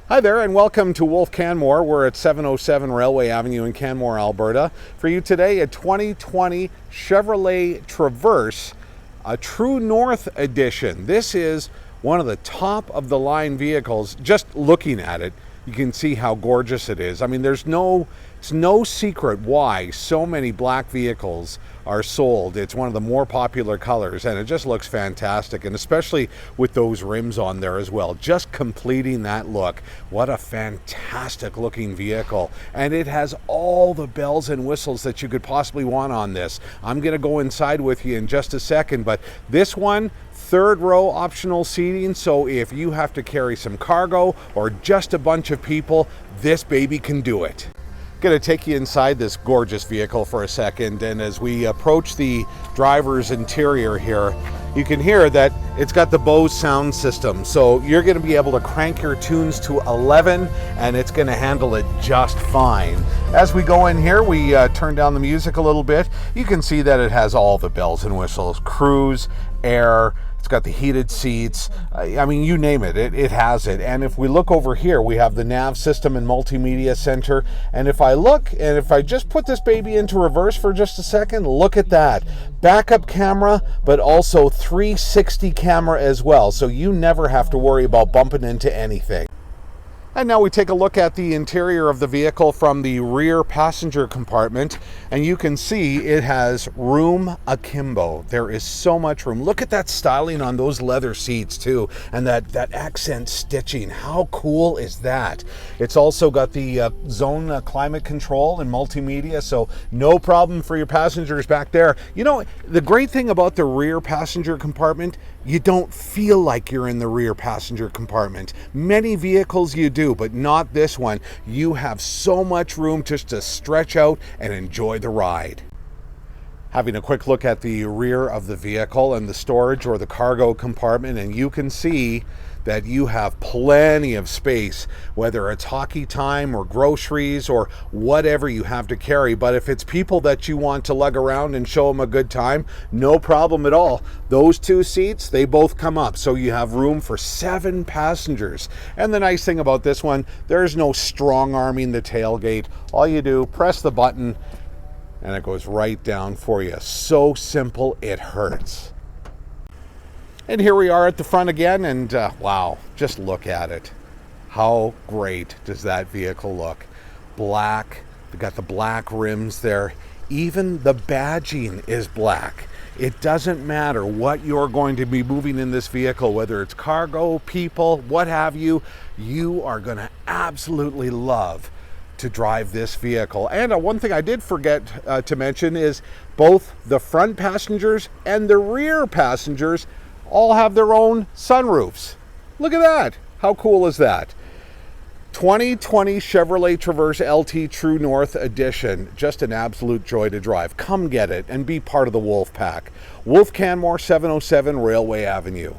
Hi there and welcome to Wolfe Canmore. We're at 707 Railway Avenue in Canmore, Alberta. For you today, a 2020 Chevrolet Traverse, a True North edition. This is one of the top of the line vehicles. Just looking at it, you can see how gorgeous it is. I mean, it's no secret why so many black vehicles are sold. It's one of the more popular colors and it just looks fantastic, and especially with those rims on there as well, just completing that look. What a fantastic looking vehicle, and it has all the bells and whistles that you could possibly want on this. I'm gonna go inside with you in just a second, but this one, third row optional seating, so if you have to carry some cargo or just a bunch of people, this baby can do it. Going to take you inside this gorgeous vehicle for a second, and as we approach the driver's interior here, you can hear that it's got the Bose sound system, so you're going to be able to crank your tunes to 11 and it's going to handle it just fine. As we go in here, we turn down the music a little bit. You can see that it has all the bells and whistles: cruise, air, it's got the heated seats. I mean, you name it, it has it. And if we look over here, we have the nav system and multimedia center. And if I look, and if I just put this baby into reverse for just a second, look at that. Backup camera, but also 360 camera as well. So you never have to worry about bumping into anything. And now we take a look at the interior of the vehicle from the rear passenger compartment, and you can see it has room akimbo. There is so much room. Look at that styling on those leather seats too, and that accent stitching. How cool is that? It's also got the zone climate control and multimedia, so no problem for your passengers back there. You know, the great thing about the rear passenger compartment, you don't feel like you're in the rear passenger compartment. Many vehicles you do, but not this one. You have so much room just to stretch out and enjoy the ride. Having a quick look at the rear of the vehicle and the storage or the cargo compartment, and you can see that you have plenty of space, whether it's hockey time or groceries or whatever you have to carry. But if it's people that you want to lug around and show them a good time, no problem at all. Those two seats, they both come up, so you have room for 7 passengers. And the nice thing about this one, there's no strong arming the tailgate. All you do, press the button, and it goes right down for you. So simple, it hurts. And here we are at the front again, and wow, just look at it. How great does that vehicle look? Black, they got the black rims there. Even the badging is black. It doesn't matter what you're going to be moving in this vehicle, whether it's cargo, people, what have you, you are going to absolutely love to drive this vehicle. And one thing I did forget to mention is both the front passengers and the rear passengers all have their own sunroofs. Look at that. How cool is that? 2020 Chevrolet Traverse LT True North Edition. Just an absolute joy to drive. Come get it and be part of the Wolf Pack. Wolfe Canmore, 707 Railway Avenue.